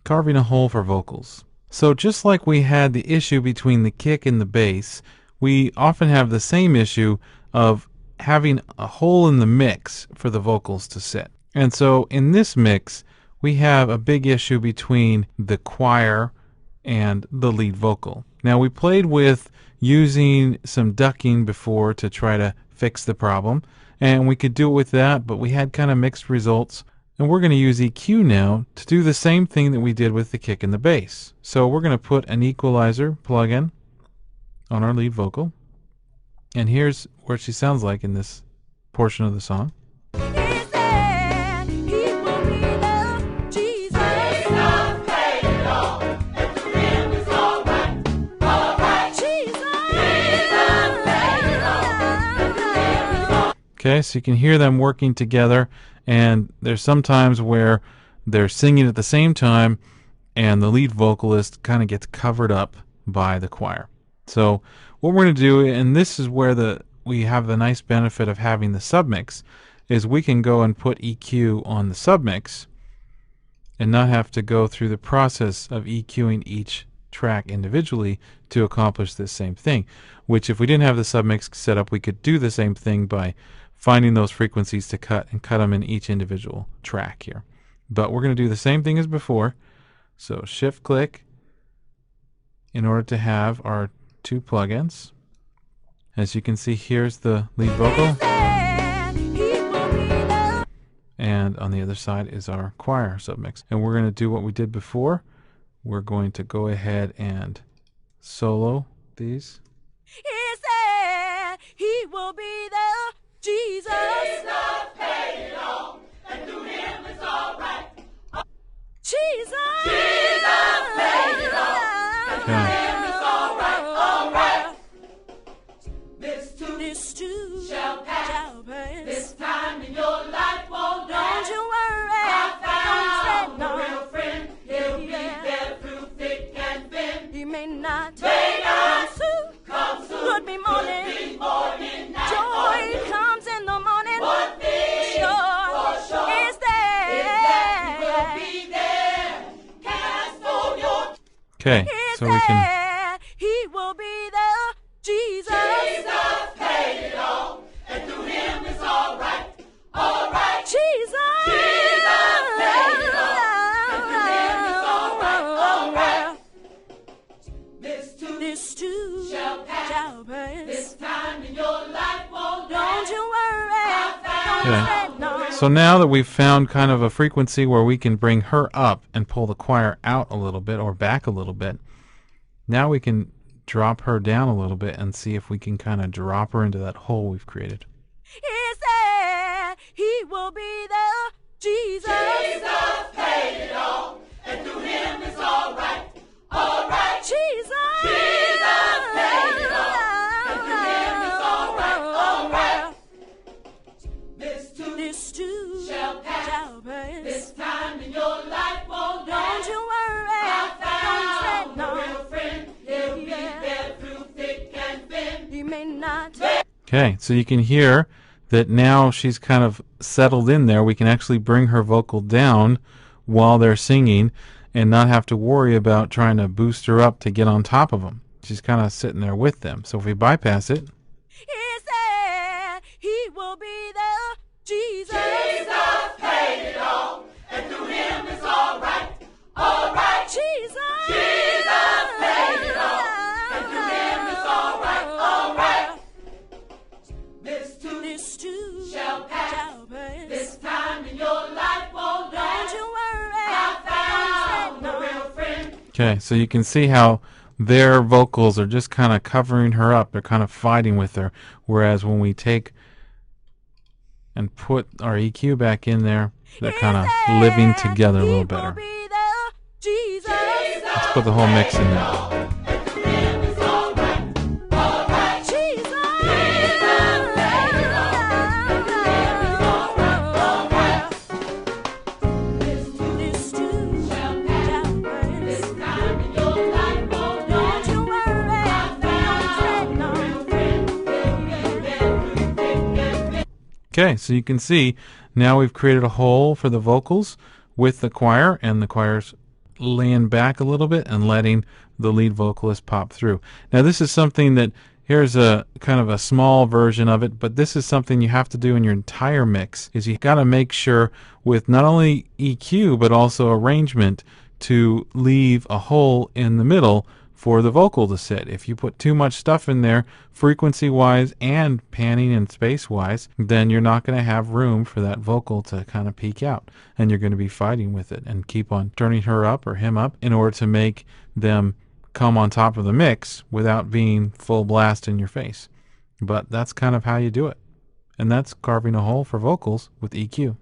carving a hole for vocals. So just like we had the issue between the kick and the bass, we often have the same issue of having a hole in the mix for the vocals to sit. And so in this mix, we have a big issue between the choir and the lead vocal. Now we played with using some ducking before to try to fix the problem, and we could do it with that, but we had kind of mixed results. And we're going to use EQ now to do the same thing that we did with the kick and the bass. So we're going to put an equalizer plug-in on our lead vocal. And here's what she sounds like in this portion of the song. Okay, so you can hear them working together, and there's some times where they're singing at the same time and the lead vocalist kind of gets covered up by the choir. So what we're going to do, and this is where we have the nice benefit of having the submix, is we can go and put EQ on the submix and not have to go through the process of EQing each track individually to accomplish this same thing, which if we didn't have the submix set up, we could do the same thing by finding those frequencies to cut and cut them in each individual track here. But we're going to do the same thing as before. So shift click in order to have our two plugins. As you can see, here's the lead vocal, and on the other side is our choir submix. And we're going to do what we did before. We're going to go ahead and solo these. He said he will be there. Jesus paid it all, and through him it's all right. Jesus paid it all, and through him it's all right, all right. This too shall pass. This time in your life won't last. Don't you worry. I found a real friend. He'll be there through thick and thin. He may not come soon. Could be morning. Joy comes in the morning. One thing sure is there. He will be there. Cast all your. Okay, so we can. He will be there. Jesus paid it all, and through him it's all right. All right. Jesus paid it all, and through him it's all right. All right. This too shall pass. This time in your life won't last. Don't you worry. Okay. So now that we've found kind of a frequency where we can bring her up and pull the choir out a little bit or back a little bit, now we can drop her down a little bit and see if we can kind of drop her into that hole we've created. He said he will be there. Jesus paid it all, and through him it's all right. All right. Jesus paid it all, and through him it's all right. All right. This too shall pass. This time in your life won't last. Don't you worry. I found a real friend. He'll be there through thick and thin. He may not. Okay, so you can hear that now she's kind of settled in there. We can actually bring her vocal down while they're singing and not have to worry about trying to boost her up to get on top of them. She's kind of sitting there with them. So if we bypass it. He said he will be there. Jesus paid it all, and through him it's all right. All right. Jesus paid it all, and through him it's all right. All right. This too shall pass. This time in your life won't last. Don't you worry. I found a real friend. Okay, so you can see how their vocals are just kind of covering her up. They're kind of fighting with her. Whereas when we take and put our EQ back in there, they're kind of living together a little better. Let's put the whole mix in there. Okay, so you can see now we've created a hole for the vocals with the choir, and the choir's laying back a little bit and letting the lead vocalist pop through. Now this is something that, here's a kind of a small version of it, but this is something you have to do in your entire mix, is you got to make sure with not only EQ but also arrangement to leave a hole in the middle for the vocal to sit. If you put too much stuff in there, frequency wise and panning and space wise, then you're not going to have room for that vocal to kind of peak out, and you're going to be fighting with it and keep on turning her up or him up in order to make them come on top of the mix without being full blast in your face. But that's kind of how you do it. And that's carving a hole for vocals with EQ.